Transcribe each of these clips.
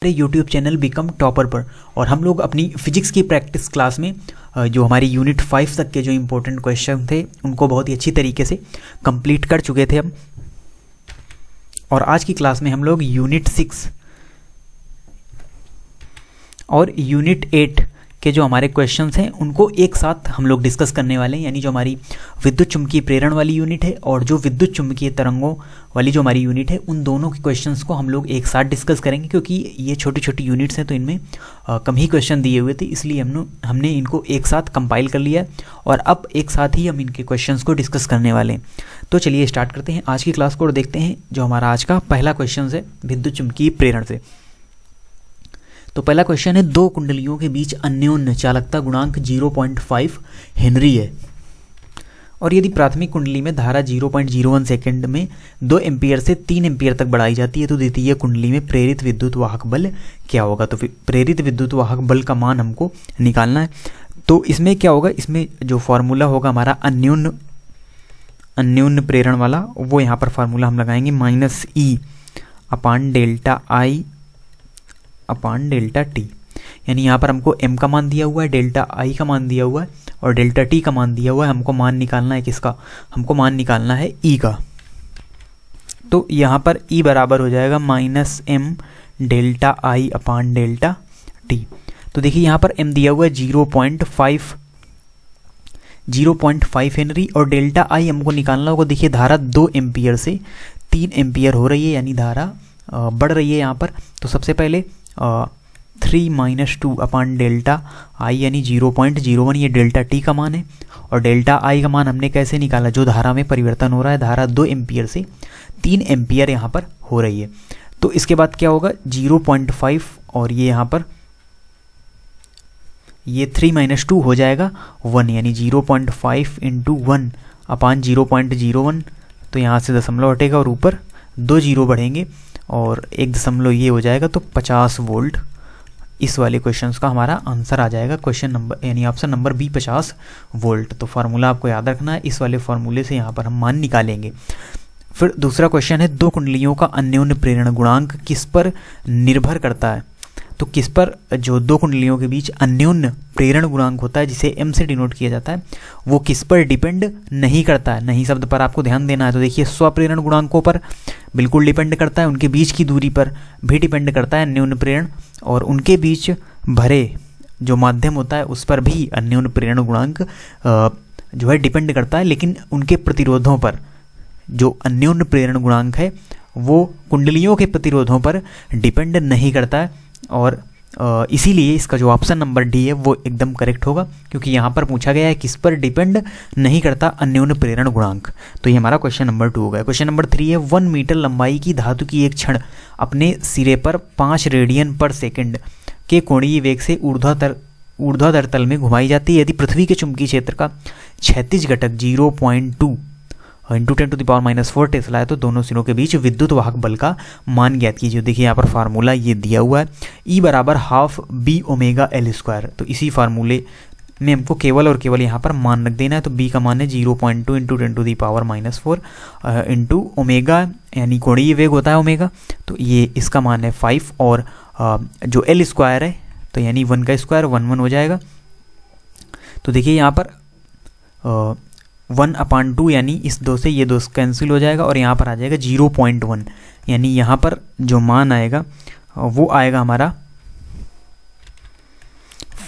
YouTube channel become topper पर। और हम लोग अपनी फिजिक्स की प्रैक्टिस क्लास में जो हमारी यूनिट 5 तक के जो इम्पोर्टेंट क्वेश्चन थे उनको बहुत ही अच्छी तरीके से कंप्लीट कर चुके थे हम। और आज की क्लास में हम लोग यूनिट 6 और यूनिट 8 के जो हमारे क्वेश्चंस हैं उनको एक साथ हम लोग डिस्कस करने वाले हैं। यानी जो हमारी विद्युत चुम्बकीय प्रेरण वाली यूनिट है और जो विद्युत चुम्बकीय तरंगों वाली जो हमारी यूनिट है उन दोनों के क्वेश्चंस को हम लोग एक साथ डिस्कस करेंगे, क्योंकि ये छोटी छोटी यूनिट्स हैं तो इनमें कम ही क्वेश्चन दिए हुए थे, इसलिए हमने इनको एक साथ कंपाइल कर लिया और अब एक साथ ही हम इनके क्वेश्चंस को डिस्कस करने वाले हैं। तो चलिए स्टार्ट करते हैं आज की क्लास को और देखते हैं जो हमारा आज का पहला क्वेश्चन है विद्युत चुम्बकीय प्रेरण से। तो पहला क्वेश्चन है, दो कुंडलियों के बीच अन्योन्य चालकता गुणांक 0.5 हेनरी है और यदि प्राथमिक कुंडली में धारा 0.01 सेकंड में 2 एम्पीयर से 3 एम्पीयर तक बढ़ाई जाती है तो द्वितीय कुंडली में प्रेरित विद्युत वाहक बल क्या होगा। तो प्रेरित विद्युत वाहक बल का मान हमको निकालना है। तो इसमें क्या होगा, इसमें जो फॉर्मूला होगा हमारा अन्योन्य प्रेरण वाला, वो यहाँ पर फार्मूला हम लगाएंगे -E upon delta I upon delta T. यानी यहाँ पर हमको m का मान दिया हुआ है, डेल्टा I का मान दिया हुआ है और डेल्टा t का मान दिया हुआ है। हमको मान निकालना है किसका, हमको मान निकालना है E का। तो यहाँ पर E बराबर हो जाएगा -m delta I upon delta t। तो देखिए यहाँ पर m दिया हुआ है 0.5 हेनरी और डेल्टा I हमको निकालना होगा। देखिए धारा 2 एम्पियर से 3 एम्पियर हो रही है, यानी धारा बढ़ रही है यहाँ पर। तो सबसे पहले 3 - 2 अपान डेल्टा I यानी 0.01, ये डेल्टा t का मान है और डेल्टा I का मान हमने कैसे निकाला, जो धारा में परिवर्तन हो रहा है, धारा 2 एम्पियर से 3 एम्पियर यहाँ पर हो रही है। तो इसके बाद क्या होगा 0.5 और ये यहाँ पर ये 3 - 2 हो जाएगा 1, यानी 0.5 × 1 अपान 0.01। तो यहाँ से दशमलव हटेगा और ऊपर 2 जीरो बढ़ेंगे और 1 दशमलव ये हो जाएगा, तो 50 वोल्ट इस वाले क्वेश्चंस का हमारा आंसर आ जाएगा। क्वेश्चन नंबर यानी ऑप्शन नंबर बी 50 वोल्ट। तो फार्मूला आपको याद रखना है, इस वाले फार्मूले से यहाँ पर हम मान निकालेंगे। फिर दूसरा क्वेश्चन है, दो कुंडलियों का अन्योन्य प्रेरण गुणांक किस पर निर्भर करता है। तो किस पर, जो दो कुंडलियों के बीच अन्योन्य प्रेरण गुणांक होता है जिसे m से डिनोट किया जाता है, वो किस पर डिपेंड नहीं करता है। नहीं शब्द पर आपको ध्यान देना है। तो देखिए स्वप्रेरण गुणांकों पर बिल्कुल डिपेंड करता है, उनके बीच की दूरी पर भी डिपेंड करता है अन्योन्य प्रेरण, और उनके बीच भरे जो माध्यम होता है उस पर भी अन्योन्य प्रेरण गुणांक जो है डिपेंड करता है। लेकिन उनके प्रतिरोधों पर जो अन्योन्य प्रेरण गुणांक है वो कुंडलियों के प्रतिरोधों पर डिपेंड नहीं करता है और इसीलिए इसका जो ऑप्शन नंबर डी है वो एकदम करेक्ट होगा, क्योंकि यहाँ पर पूछा गया है किस पर डिपेंड नहीं करता अन्योन्य प्रेरण गुणांक। तो ये हमारा क्वेश्चन नंबर 2 होगा। क्वेश्चन नंबर 3 है, 1 मीटर लंबाई की धातु की एक छड़ अपने सिरे पर 5 रेडियन पर सेकंड के कोणीय वेग से ऊर्ध्वाधर तल में घुमाई जाती है। यदि पृथ्वी के चुंबकीय क्षेत्र का क्षैतिज घटक 0.2 × 10⁻⁴ टेस्ला है तो दोनों सिरों के बीच विद्युत वाहक बल का मान ज्ञात कीजिए। देखिए यहाँ पर फार्मूला ये दिया हुआ है, E बराबर ½ B⍵L²। तो इसी फार्मूले में हमको केवल और केवल यहाँ पर मान रख देना है। तो B का मान है 0.2 × 10⁻⁴ इंटू ओमेगा, यानी कोणीय वेग होता है ओमेगा, तो ये इसका मान है 5 और जो L² है तो यानी 1 का स्क्वायर 1 1 हो जाएगा। तो देखिए यहाँ पर 1/2 यानी इस 2 से ये 2 कैंसिल हो जाएगा और यहाँ पर आ जाएगा 0.1, यानी यहाँ पर जो मान आएगा वो आएगा हमारा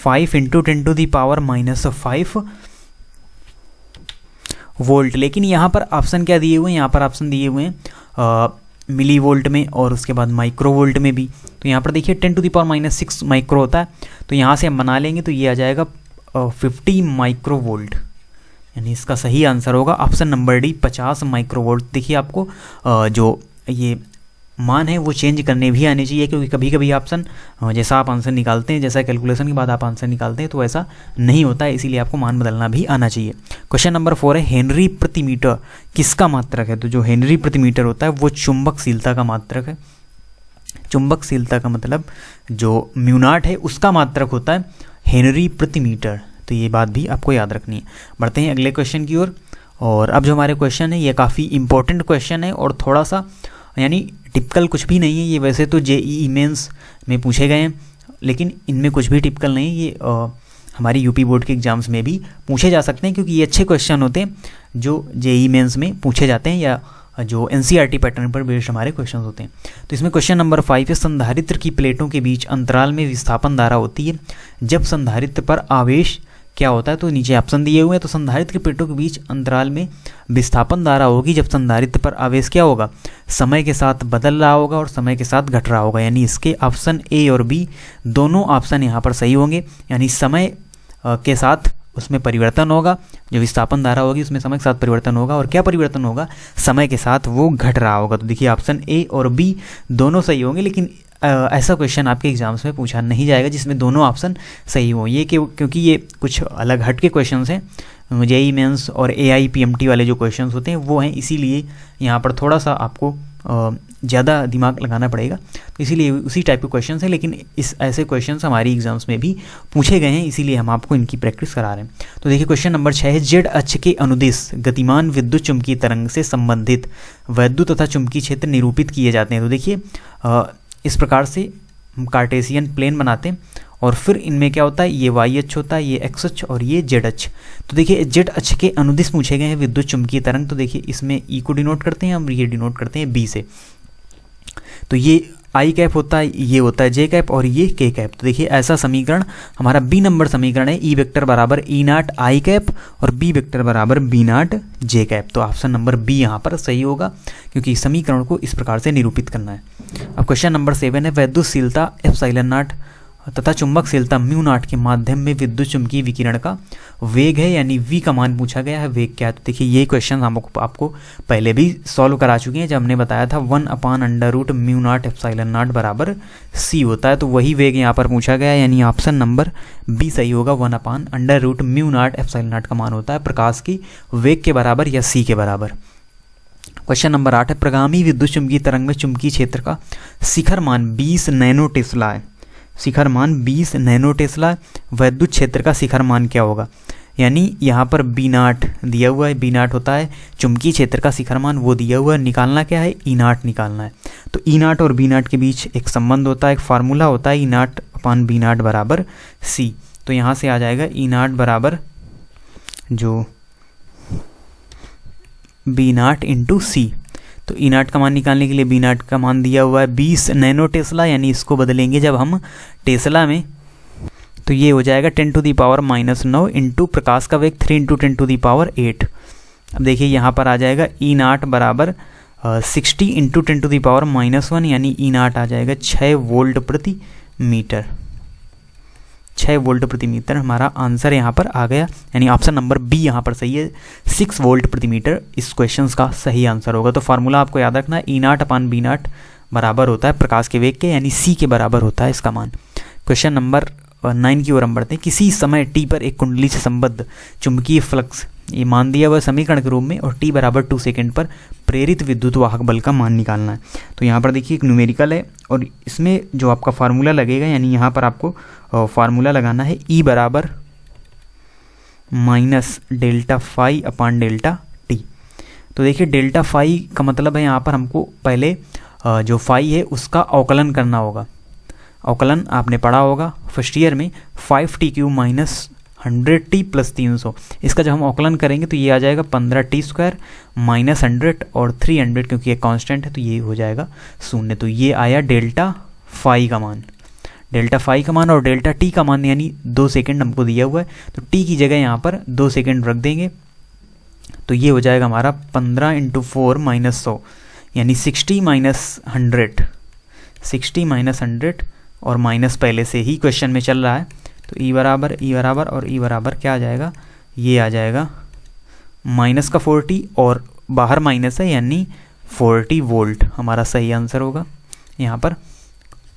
5 × 10⁻⁵ वोल्ट। लेकिन यहाँ पर ऑप्शन क्या दिए हुए हैं, यहाँ पर ऑप्शन दिए हुए हैं मिली वोल्ट में और उसके बाद माइक्रो वोल्ट में भी। तो यहाँ पर देखिए 10⁻�6 माइक्रो होता है, तो यहाँ से हम बना लेंगे तो ये आ जाएगा 50 माइक्रो वोल्ट, यानी इसका सही आंसर होगा option number D 50 micro volt. देखिए आपको जो ये मान है वो चेंज करने भी आने चाहिए, क्योंकि कभी कभी ऑप्शन जैसा आप आंसर निकालते हैं, जैसा कैलकुलेशन के बाद आप आंसर निकालते हैं तो ऐसा नहीं होता है, इसीलिए आपको मान बदलना भी आना चाहिए। क्वेश्चन नंबर 4 है, हेनरी प्रति मीटर किसका मात्रक है। तो जो हेनरी प्रति मीटर होता है वो चुंबकशीलता का मात्रक है। चुंबकशीलता का मतलब जो म्यू0 है उसका मात्रक होता है हेनरी प्रति मीटर। तो ये बात भी आपको याद रखनी है। बढ़ते हैं अगले क्वेश्चन की ओर। और अब जो हमारे क्वेश्चन है ये काफ़ी इंपॉर्टेंट क्वेश्चन है और थोड़ा सा यानी टिपिकल कुछ भी नहीं है ये, वैसे तो जेईई मेंस में पूछे गए हैं, लेकिन इनमें कुछ भी टिपिकल नहीं, ये हमारी यूपी बोर्ड के एग्जाम्स में भी पूछे जा सकते हैं, क्योंकि ये अच्छे क्वेश्चन होते हैं जो जेईई मेंस में पूछे जाते हैं या जो एनसीईआरटी पैटर्न पर बेस्ड हमारे क्वेश्चन होते हैं। तो इसमें क्वेश्चन नंबर 5 है, संधारित्र की प्लेटों के बीच अंतराल में विस्थापन धारा होती है जब संधारित्र पर आवेश क्या होता है। तो नीचे ऑप्शन दिए हुए हैं, तो संधारित्र की प्लेटों के बीच अंतराल में विस्थापन धारा होगी जब संधारित्र पर आवेश क्या होगा, समय के साथ बदल रहा होगा और समय के साथ घट रहा होगा। यानी इसके ऑप्शन ए और बी दोनों ऑप्शन यहाँ पर सही होंगे। यानी समय के साथ उसमें परिवर्तन होगा, जो विस्थापन धारा होगी उसमें समय के साथ परिवर्तन होगा, और क्या परिवर्तन होगा, समय के साथ वो घट रहा होगा। तो देखिए ऑप्शन ए और बी दोनों सही होंगे, लेकिन ऐसा क्वेश्चन आपके एग्जाम्स में पूछा नहीं जाएगा जिसमें दोनों ऑप्शन सही हो। ये क्योंकि ये कुछ अलग हट के क्वेश्चन हैं, जेईई मेंस और एआईपीएमटी वाले जो क्वेश्चन होते हैं वो हैं, इसीलिए यहाँ पर थोड़ा सा आपको ज़्यादा दिमाग लगाना पड़ेगा, तो इसीलिए उसी टाइप के क्वेश्चन हैं। लेकिन इस ऐसे क्वेश्चन हमारी एग्जाम्स में भी पूछे गए हैं, इसीलिए हम आपको इनकी प्रैक्टिस करा रहे हैं। तो देखिए क्वेश्चन नंबर 6 है, जेड अक्ष के अनुदिश गतिमान विद्युत चुम्बकीय तरंग से संबंधित वैद्युत तथा चुम्बकीय क्षेत्र निरूपित किए जाते हैं। तो देखिए इस प्रकार से हम कार्टेशियन प्लेन बनाते हैं और फिर इनमें क्या होता है, ये वाई अक्ष होता है, ये एक्स अक्ष और ये जेड अक्ष। तो देखिए जेड अक्ष के अनुदिश पूछे गए हैं विद्युत चुम्बकीय तरंग, तो देखिए इसमें ई को डिनोट करते हैं हम, ये डिनोट करते हैं बी से। तो ये आई कैप होता है, ये होता है जे कैप और ये के कैप। तो देखिए ऐसा समीकरण हमारा बी नंबर समीकरण है, ई वेक्टर बराबर ई नाट आई कैप और बी वेक्टर बराबर बी नाट जे कैप। तो ऑप्शन नंबर बी यहाँ पर सही होगा, क्योंकि समीकरण को इस प्रकार से निरूपित करना है। अब क्वेश्चन नंबर 7 है, वैद्युतशीलता एप्सिलॉन नॉट तथा चुंबकशीलता म्यू नॉट के माध्यम में विद्युत चुम्बकीय विकिरण का वेग है, यानी वी का मान पूछा गया है, वेग क्या है। तो देखिए ये क्वेश्चन हम आपको पहले भी सॉल्व करा चुके हैं, जब हमने बताया था 1/√μ नॉट एप्सिलॉन नॉट बराबर सी होता है, तो वही वेग यहाँ पर पूछा गया है, यानी ऑप्शन नंबर बी सही होगा। 1/√μ नॉट एप्सिलॉन नॉट का मान होता है प्रकाश की वेग के बराबर या सी के बराबर। क्वेश्चन नंबर 8 है, प्रगामी विद्युत चुम्बकीय तरंग में चुम्बकीय क्षेत्र का शिखर मान 20 नैनो टेस्ला है, शिखर मान 20 नैनो टेस्ला, वैद्युत क्षेत्र का शिखर मान क्या होगा। यानी यहाँ पर बी नाट दिया हुआ है, बी नाट होता है चुम्बकीय क्षेत्र का शिखर मान, वो दिया हुआ है, निकालना क्या है, ई नाट निकालना है। तो ई नाट और बी नाट के बीच एक संबंध होता है, एक फार्मूला होता है, ई नाट अपान बी नाट बराबर सी। तो यहाँ से आ जाएगा ई नाट बराबर जो बी नाट इंटू सी। तो ई नाट का मान निकालने के लिए बी नाट का मान दिया हुआ है 20 नैनो टेस्ला, यानी इसको बदलेंगे जब हम टेस्ला में, तो ये हो जाएगा 10⁻⁻9 इंटू प्रकाश का वेग 3 × 10⁸। अब देखिए यहाँ पर आ जाएगा ई नाट बराबर 60 × 10⁻⁻1, यानी ई नाट आ जाएगा 6 वोल्ट प्रति मीटर। 6 वोल्ट प्रति मीटर हमारा आंसर यहाँ पर आ गया, यानी ऑप्शन नंबर बी यहाँ पर सही है, 6 वोल्ट प्रति मीटर इस क्वेश्चन का सही आंसर होगा। तो फार्मूला आपको याद रखना है, ई नाट अपान बी नाट बराबर होता है प्रकाश के वेग के, यानी सी के बराबर होता है इसका मान। क्वेश्चन नंबर 9 की ओर हम बढ़ते हैं, किसी समय टी पर एक कुंडली से संबद्ध चुंबकीय फ्लक्स, ये मान दिया हुआ समीकरण के रूप में, और टी बराबर 2 सेकेंड पर प्रेरित विद्युत वाहक बल का मान निकालना है। तो यहाँ पर देखिए एक न्यूमेरिकल है और इसमें जो आपका फार्मूला लगेगा, यानी यहाँ पर आपको फार्मूला लगाना है ई बराबर minus delta phi upon delta t. तो देखिए डेल्टा फाई का मतलब है यहाँ पर हमको पहले जो फाई है उसका अवकलन करना होगा। अवकलन आपने पढ़ा होगा फर्स्ट ईयर में, 5t³ माइनस 100t प्लस 300, इसका जब हम अवकलन करेंगे तो ये आ जाएगा 15t² माइनस 100 और 300, क्योंकि ये कांस्टेंट है तो ये हो जाएगा 0। तो ये आया डेल्टा फाई का मान, डेल्टा फाई का मान, और डेल्टा टी का मान यानी 2 सेकेंड हमको दिया हुआ है, तो टी की जगह यहाँ पर 2 सेकेंड रख देंगे, तो ये हो जाएगा हमारा 15 × 4 माइनस 100, यानी 60 माइनस 100, 60 माइनस 100, और माइनस पहले से ही क्वेश्चन में चल रहा है, तो ई बराबर और ई बराबर क्या आ जाएगा, ये आ जाएगा माइनस का 40 और बाहर माइनस है, यानी 40 वोल्ट हमारा सही आंसर होगा यहाँ पर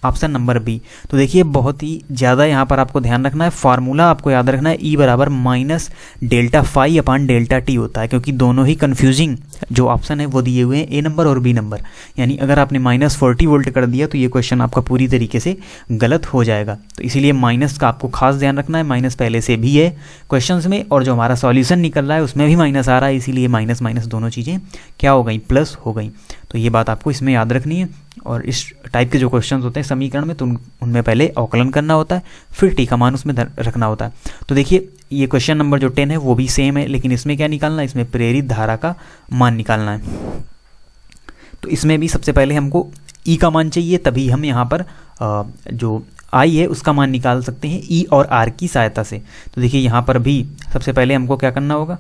ऑप्शन नंबर बी। तो देखिए बहुत ही ज़्यादा यहाँ पर आपको ध्यान रखना है, फार्मूला आपको याद रखना है, ई बराबर minus delta phi upon delta t होता है, क्योंकि दोनों ही कन्फ्यूजिंग जो ऑप्शन है वो दिए हुए हैं, ए नंबर और बी नंबर। यानी अगर आपने माइनस 40 वोल्ट कर दिया तो ये क्वेश्चन आपका पूरी तरीके से गलत हो जाएगा। तो इसीलिए माइनस का आपको खास ध्यान रखना है, माइनस पहले से भी है क्वेश्चन में, और जो हमारा सॉल्यूशन निकल रहा है उसमें भी माइनस आ रहा है, इसीलिए माइनस माइनस दोनों चीज़ें क्या हो गई, प्लस हो गई। तो ये बात आपको इसमें याद रखनी है। और इस टाइप के जो क्वेश्चन होते हैं समीकरण में, तो उनमें पहले अवकलन करना होता है, फिर टी का मान उसमें रखना होता है। तो देखिए ये क्वेश्चन नंबर जो 10 है वो भी सेम है, लेकिन इसमें क्या निकालना है, इसमें प्रेरित धारा का मान निकालना है। तो इसमें भी सबसे पहले हमको ई का मान चाहिए, तभी हम यहाँ पर जो आई है उसका मान निकाल सकते हैं ई और आर की सहायता से। तो देखिए यहाँ पर भी सबसे पहले हमको क्या करना होगा,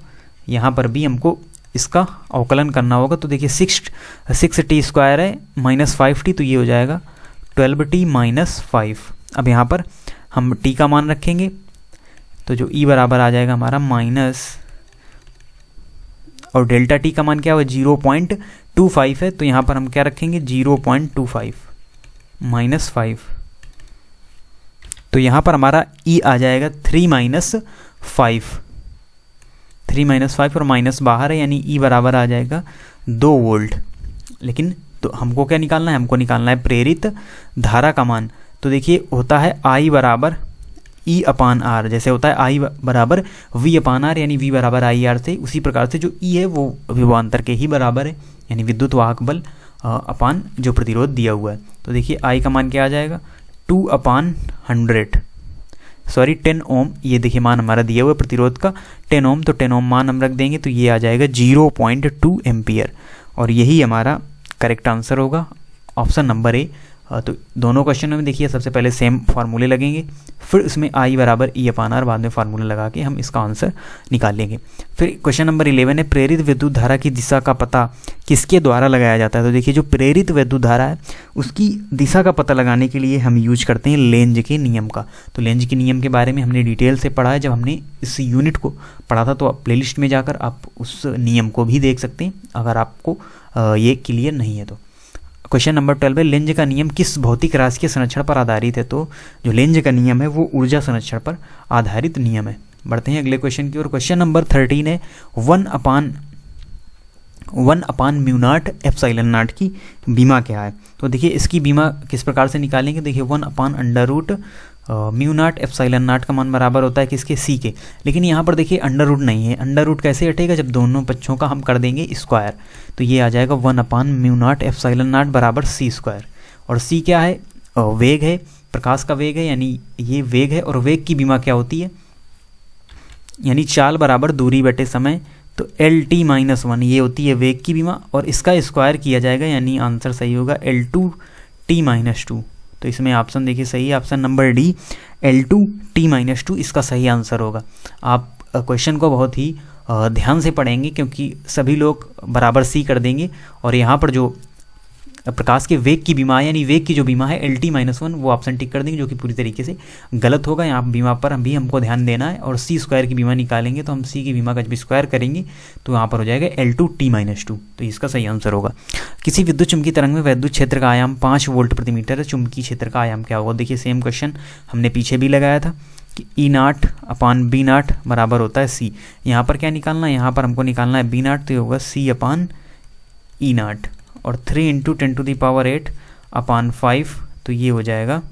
यहाँ पर भी हमको इसका अवकलन करना होगा। तो देखिए 6t स्क्वायर है -5t, तो ये हो जाएगा 12t - 5। अब यहाँ पर हम t का मान रखेंगे, तो जो e बराबर आ जाएगा हमारा माइनस, और डेल्टा t का मान क्या हुआ 0.25 है, तो यहाँ पर हम क्या रखेंगे 0.25 -5। तो यहाँ पर हमारा e आ जाएगा 3 - 5 और माइनस बाहर है, यानी e बराबर आ जाएगा 2 वोल्ट। लेकिन तो हमको क्या निकालना है, हमको निकालना है प्रेरित धारा का मान। तो देखिए होता है I बराबर E अपान आर, जैसे होता है I बराबर V अपान आर, यानी V बराबर IR से, उसी प्रकार से जो E है वो विभवांतर के ही बराबर है, यानी विद्युत वाहक बल अपान जो प्रतिरोध दिया हुआ है। तो देखिए I का मान क्या आ जाएगा 10 ओम, ये देखिए मान हमारा दिया हुआ है प्रतिरोध का 10 ओम, तो 10 ओम मान हम रख देंगे, तो ये आ जाएगा 0.2 एम्पियर, और यही हमारा करेक्ट आंसर होगा, ऑप्शन नंबर ए। तो दोनों क्वेश्चनों में देखिए सबसे पहले सेम फार्मूले लगेंगे, फिर उसमें आई बराबर ई अपान आर, बाद में फार्मूला लगा के हम इसका आंसर निकालेंगे। फिर क्वेश्चन नंबर 11 है, प्रेरित विद्युत धारा की दिशा का पता किसके द्वारा लगाया जाता है। तो देखिए जो प्रेरित विद्युत धारा है उसकी दिशा का पता लगाने के लिए हम यूज करते हैं लेंज के नियम का। तो लेंज के नियम के बारे में हमने डिटेल से पढ़ा है, जब हमने इस यूनिट को पढ़ा था, तो आप प्लेलिस्ट में जाकर आप उस नियम को भी देख सकते हैं अगर आपको ये क्लियर नहीं है तो। क्वेश्चन नंबर 12 है, लेंज का नियम किस भौतिक राशि के संरक्षण पर आधारित है। तो जो लेंज का नियम है वो ऊर्जा संरक्षण पर आधारित नियम है। बढ़ते हैं अगले क्वेश्चन की ओर। क्वेश्चन नंबर 13 है, 1/म्यू0 एप्सिलॉन नॉट की बीमा क्या है। तो देखिए इसकी बीमा किस प्रकार से निकालेंगे, देखिए 1/√म्यू0 एप्सिलॉन नॉट का मान बराबर होता है किसके, सी के। लेकिन यहाँ पर देखिए अंडर रूट नहीं है, अंडर रूट कैसे हटेगा, जब दोनों पक्षों का हम कर देंगे स्क्वायर, तो ये आ जाएगा 1/म्यू0 एप्सिलॉन नॉट बराबर सी स्क्वायर। और सी क्या है, वेग है, प्रकाश का वेग है, यानी ये वेग है, और वेग की बीमा क्या होती है, यानी चाल बराबर दूरी बटे समय, तो LT-1 ये होती है वेग की बीमा, और इसका स्क्वायर किया जाएगा, यानी आंसर सही होगा L2T-2। तो इसमें ऑप्शन देखिए सही है, ऑप्शन नंबर डी L2T-2 इसका सही आंसर होगा। आप क्वेश्चन को बहुत ही ध्यान से पढ़ेंगे, क्योंकि सभी लोग बराबर सी कर देंगे, और यहाँ पर जो प्रकाश के वेग की बीमा है, यानी वेग की जो बीमा है LT-1 वो ऑप्शन टिक कर देंगे, जो कि पूरी तरीके से गलत होगा। यहाँ बीमा पर भी हमको ध्यान देना है, और सी स्क्वायर की बीमा निकालेंगे तो हम सी की बीमा का जब स्क्वायर करेंगे तो यहाँ पर हो जाएगा L2T-2, तो इसका सही आंसर होगा। किसी विद्युत चुंबकीय तरंग में विद्युत क्षेत्र का आयाम 5 वोल्ट प्रति मीटर है, चुंबकीय क्षेत्र का आयाम क्या होगा। देखिए सेम क्वेश्चन हमने पीछे भी लगाया था कि E0/B0 बराबर होता है C। यहाँ पर क्या निकालना है, यहाँ पर हमको निकालना है B0, तो ये होगा C/E0, और 3 × 10⁸ तो ये हो जाएगा,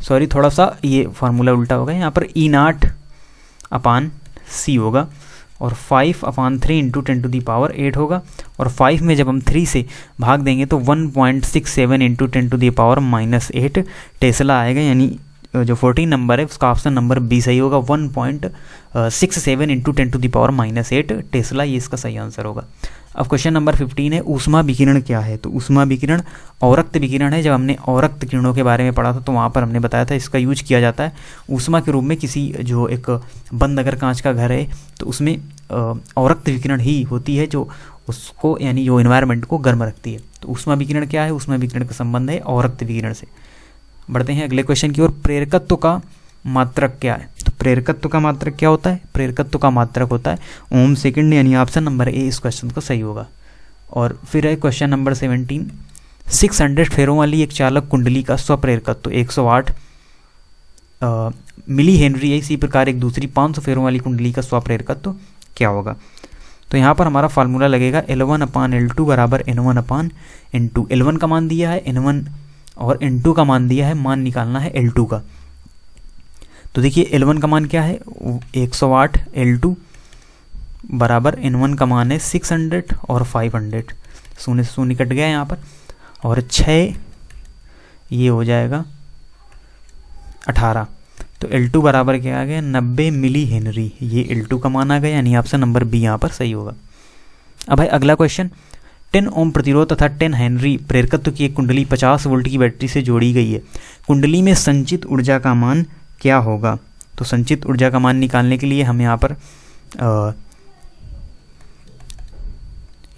सॉरी थोड़ा सा ये फार्मूला उल्टा होगा, यहाँ पर E0/C होगा, और 5/3 × 10⁸ होगा, और 5 में जब हम 3 से भाग देंगे तो 1.67 × 10⁻⁻8 टेस्ला आएगा, यानी जो 14 नंबर है उसका ऑप्शन नंबर बी सही होगा, 1.67 × 10⁻⁻8 टेस्ला, ये इसका सही आंसर होगा। अब क्वेश्चन नंबर 15 है, ऊष्मा विकिरण क्या है। तो ऊष्मा विकिरण अवरक्त विकिरण है। जब हमने अवरक्त किरणों के बारे में पढ़ा था तो वहाँ पर हमने बताया था इसका यूज किया जाता है ऊष्मा के रूप में। किसी जो एक बंद अगर कांच का घर है तो उसमें अवरक्त विकिरण ही होती है जो उसको, यानी जो इन्वायरमेंट को गर्म रखती है। तो ऊष्मा विकिरण क्या है, ऊष्मा विकिरण का संबंध है अवरक्त विकिरण से। बढ़ते हैं अगले क्वेश्चन की ओर। प्रेरकत्व का मात्रक क्या है। तो प्रेरकत्व का मात्रक क्या होता है, प्रेरकत्व का मात्रक होता है ओम सेकंड, यानी ऑप्शन नंबर ए इस क्वेश्चन का सही होगा। और फिर है क्वेश्चन नंबर 17, 600 फेरों वाली एक चालक कुंडली का स्वप्रेरकत्व 108 मिली हेनरी है। इसी प्रकार एक दूसरी 500 फेरों वाली कुंडली का स्वप्रेरकत्व क्या होगा। तो यहाँ पर हमारा फार्मूला लगेगा L1/L2 बराबर N1/N2। L1 का मान दिया है N1 और N2 का मान दिया है, मान निकालना है L2 का। तो देखिए L1 का मान क्या है 108, L2 बराबर N1 का मान है 600 और 500, शून्य से शून्य कट गया यहाँ पर, और 6 ये हो जाएगा 18। तो L2 बराबर क्या आ गया 90 मिली हेनरी, ये L2 का मान आ गया, यानी ऑप्शन नंबर बी यहाँ पर सही होगा। अब भाई अगला क्वेश्चन, 10 ओम प्रतिरोध तथा 10 हेनरी प्रेरकत्व की एक कुंडली 50 वोल्ट की बैटरी से जोड़ी गई है। कुंडली में संचित ऊर्जा का मान क्या होगा? तो संचित ऊर्जा का मान निकालने के लिए हम यहाँ पर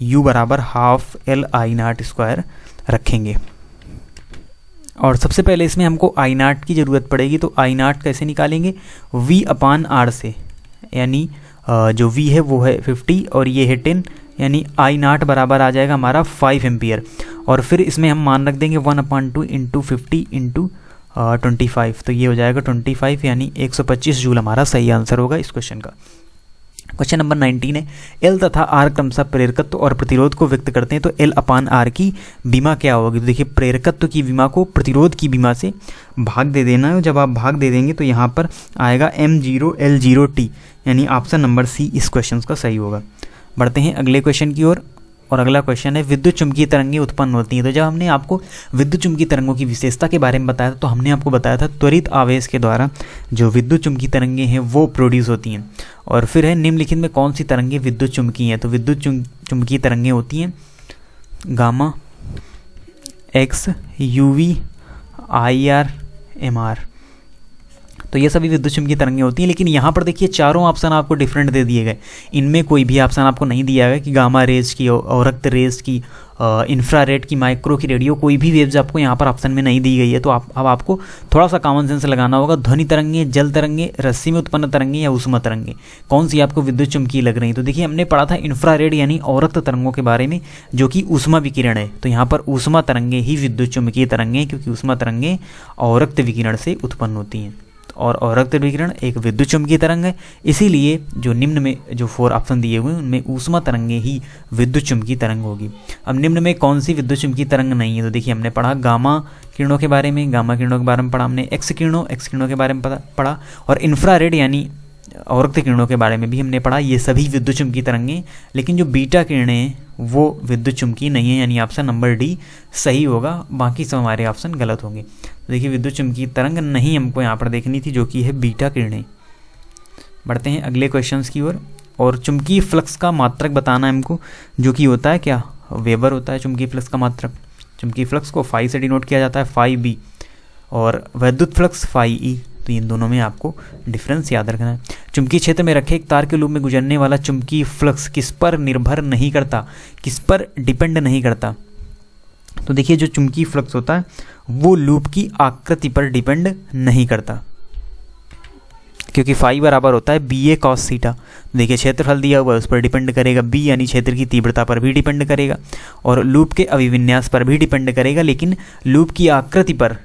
U बराबर हाफ L/I0² रखेंगे। और सबसे पहले इसमें हमको I0 की ज़रूरत पड़ेगी, तो I0 कैसे निकालेंगे? V/R से, यानी जो V है वो है 50 और ये है 10, यानी I0 बराबर आ जाएगा हमारा 5 एम्पियर। और फिर इसमें हम मान रख देंगे 1/2 इंटू 50 इंटू 25, तो ये हो जाएगा 25, यानी 125 जूल हमारा सही आंसर होगा इस क्वेश्चन का। क्वेश्चन नंबर 19 है, L तथा R क्रमशः प्रेरकत्व और प्रतिरोध को व्यक्त करते हैं, तो L/R की विमा क्या होगी? तो देखिए प्रेरकत्व की विमा को प्रतिरोध की विमा से भाग दे देना है, जब आप भाग दे देंगे तो यहाँ पर आएगा M0L0T, यानी ऑप्शन नंबर सी इस क्वेश्चन का सही होगा। बढ़ते हैं अगले क्वेश्चन की ओर, और अगला क्वेश्चन है, विद्युत चुम्बकीय तरंगें उत्पन्न होती हैं। तो जब हमने आपको विद्युत चुम्बकीय तरंगों की विशेषता के बारे में बताया था, तो हमने आपको बताया था त्वरित आवेश के द्वारा जो विद्युत चुम्बकीय तरंगें हैं वो प्रोड्यूस होती हैं। और फिर है निम्नलिखित में कौन सी तरंगें विद्युत चुम्बकीय हैं? तो विद्युत चुम्बकीय तरंगें होती हैं gamma, x, UV, IR, MR। तो ये सभी विद्युत चुम्बकीय तरंगें होती हैं। लेकिन यहाँ पर देखिए चारों ऑप्शन आपको डिफरेंट दे दिए गए, इनमें कोई भी ऑप्शन आपको नहीं दिया गया कि गामा रेज की, अवरक्त रेज की, इंफ्रारेड की, माइक्रो की, रेडियो, कोई भी वेव्स आपको यहाँ पर ऑप्शन में नहीं दी गई है। तो अब आपको थोड़ा सा कॉमन सेंस लगाना होगा। ध्वनि तरंगें, जल तरंगें, रस्सी में उत्पन्न तरंगें या ऊष्मा तरंगें, कौन सी आपको विद्युत चुम्बकीय लग रही है? तो देखिए हमने पढ़ा था इंफ्रारेड यानी अवरक्त तरंगों के बारे में, जो कि ऊष्मा विकिरण है। तो यहाँ पर ऊष्मा तरंगें ही विद्युत चुम्बकीय तरंगें, क्योंकि ऊष्मा तरंगें अवरक्त विकिरण से उत्पन्न होती हैं, और अवरक्त विकिरण एक विद्युत चुम्बकीय तरंग है। इसीलिए जो निम्न में जो 4 ऑप्शन दिए हुए हैं उनमें ऊष्मा तरंगें ही विद्युत चुम्बकीय तरंग होगी। अब निम्न में कौन सी विद्युत चुम्बकीय तरंग नहीं है? तो देखिए हमने पढ़ा गामा किरणों के बारे में, गामा किरणों के बारे में पढ़ा हमने, एक्स किरणों के बारे में पढ़ा, और इंफ्रारेड यानी अवरक्त किरणों के बारे में भी हमने पढ़ा। ये सभी विद्युत चुम्बकीय तरंगें, लेकिन जो बीटा किरणें हैं वो विद्युत चुम्बकीय नहीं है, यानी ऑप्शन नंबर डी सही होगा। बाकी सब हमारे ऑप्शन गलत होंगे। तो देखिए विद्युत चुम्बकीय तरंग नहीं हमको यहाँ पर देखनी थी, जो कि है बीटा किरणें। बढ़ते हैं अगले क्वेश्चंस की ओर, और चुम्बकीय फ्लक्स का मात्रक बताना है हमको, जो कि होता है क्या? वेबर होता है चुम्बकीय फ्लक्स का मात्रक। चुम्बकीय फ्लक्स को फाई से डिनोट किया जाता है, फाई बी, और वैद्युत फ्लक्स फाई ई। तो इन दोनों में आपको डिफरेंस याद रखना है। चुंबकीय क्षेत्र में रखे एक तार के लूप में गुजरने वाला चुंबकीय फ्लक्स किस पर निर्भर नहीं करता, किस पर डिपेंड नहीं करता? तो देखिए जो चुंबकीय फ्लक्स होता है वो लूप की आकृति पर डिपेंड नहीं करता, क्योंकि फाई बराबर होता है BA cos थीटा। देखिए क्षेत्रफल दिया हुआ है उस पर डिपेंड करेगा, B यानी क्षेत्र की तीव्रता पर भी डिपेंड करेगा, और लूप के अभिविन्यास पर भी डिपेंड करेगा, लेकिन लूप की आकृति पर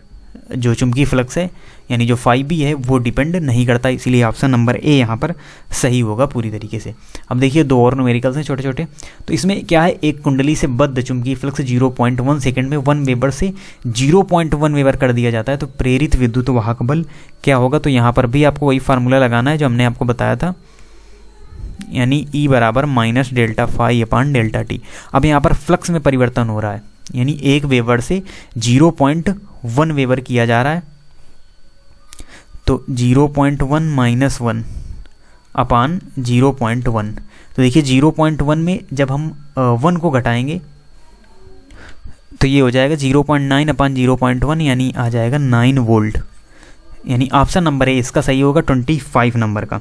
जो चुंबकीय फ्लक्स है यानी जो फाई बी है वो डिपेंड नहीं करता। इसीलिए ऑप्शन नंबर ए यहाँ पर सही होगा पूरी तरीके से। अब देखिए दो और न्यूमेरिकल्स हैं छोटे छोटे। तो इसमें क्या है, एक कुंडली से बद्ध चुंबकीय फ्लक्स 0.1 सेकंड में 1 वेबर से 0.1 वेबर कर दिया जाता है, तो प्रेरित विद्युत वाहक बल क्या होगा? तो यहाँ पर भी आपको वही फार्मूला लगाना है जो हमने आपको बताया था, यानी E बराबर minus delta phi upon delta t. अब यहाँ पर फ्लक्स में परिवर्तन हो रहा है, यानी 1 वेबर से 0.1 वेबर किया जा रहा है, तो 0.1 माइनस 1 अपान 0.1। तो देखिए 0.1 में जब हम 1 को घटाएंगे तो ये हो जाएगा 0.9 अपान 0.1, यानी आ जाएगा 9 वोल्ट। यानी ऑप्शन नंबर ए इसका सही होगा 25 नंबर का।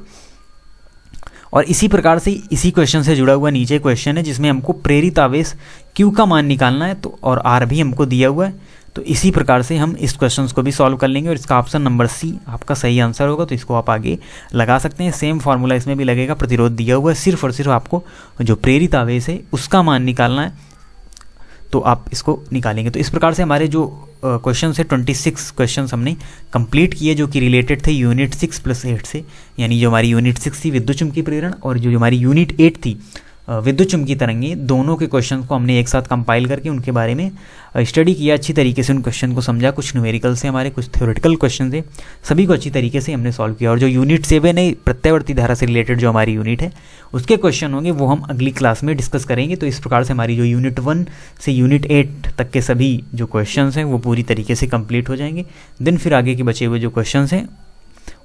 और इसी प्रकार से इसी क्वेश्चन से जुड़ा हुआ नीचे क्वेश्चन है जिसमें हमको प्रेरित आवेश Q का मान निकालना है, तो और R भी हमको दिया हुआ है। तो इसी प्रकार से हम इस क्वेश्चन को भी सॉल्व कर लेंगे और इसका ऑप्शन नंबर सी आपका सही आंसर होगा। तो इसको आप आगे लगा सकते हैं। सेम फार्मूला इसमें भी लगेगा, प्रतिरोध दिया हुआ है, सिर्फ और सिर्फ आपको जो प्रेरित आवेश है उसका मान निकालना है, तो आप इसको निकालेंगे। तो इस प्रकार से हमारे जो क्वेश्चन है 26 क्वेश्चन हमने कंप्लीट किए, जो कि रिलेटेड थे यूनिट 6 + 8 से। यानी जो हमारी यूनिट 6 थी विद्युत चुम्बकीय प्रेरण, और जो हमारी यूनिट 8 थी विद्युत चुम्बकीय तरंगें, दोनों के क्वेश्चन को हमने एक साथ कंपाइल करके उनके बारे में स्टडी किया, अच्छी तरीके से उन क्वेश्चन को समझा। कुछ न्यूमेरिकल से हमारे, कुछ थ्योरेटिकल क्वेश्चन थे, सभी को अच्छी तरीके से हमने सॉल्व किया। और जो यूनिट 7 है प्रत्यावर्ती धारा से रिलेटेड जो हमारी यूनिट है उसके क्वेश्चन होंगे वो हम अगली क्लास में डिस्कस करेंगे। तो इस प्रकार से हमारी जो यूनिट 1 से यूनिट 8 तक के सभी जो क्वेश्चन हैं वो पूरी तरीके से कंप्लीट हो जाएंगे। देन फिर आगे के बचे हुए जो क्वेश्चन हैं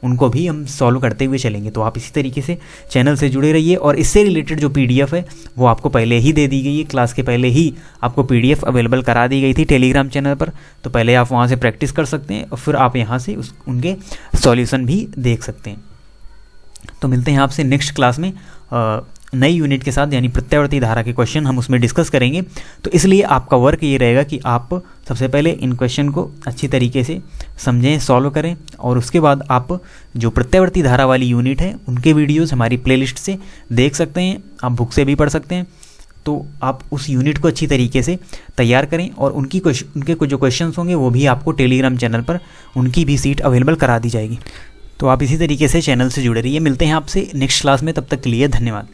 उनको भी हम सॉल्व करते हुए चलेंगे। तो आप इसी तरीके से चैनल से जुड़े रहिए। और इससे रिलेटेड जो पीडीएफ है वो आपको पहले ही दे दी गई है, क्लास के पहले ही आपको पीडीएफ अवेलेबल करा दी गई थी टेलीग्राम चैनल पर। तो पहले आप वहाँ से प्रैक्टिस कर सकते हैं और फिर आप यहाँ से उनके सॉल्यूशन भी देख सकते हैं। तो मिलते हैं आपसे नेक्स्ट क्लास में नई यूनिट के साथ, यानी प्रत्यावर्ती धारा के क्वेश्चन हम उसमें डिस्कस करेंगे। तो इसलिए आपका वर्क ये रहेगा कि आप सबसे पहले इन क्वेश्चन को अच्छी तरीके से समझें, सॉल्व करें, और उसके बाद आप जो प्रत्यावर्ती धारा वाली यूनिट है उनके वीडियोस हमारी प्लेलिस्ट से देख सकते हैं, आप बुक से भी पढ़ सकते हैं। तो आप उस यूनिट को अच्छी तरीके से तैयार करें और उनके जो क्वेश्चन होंगे वो भी आपको टेलीग्राम चैनल पर उनकी भी सीट अवेलेबल करा दी जाएगी। तो आप इसी तरीके से चैनल से जुड़े रहिए। मिलते हैं आपसे नेक्स्ट क्लास में, तब तक के लिए धन्यवाद।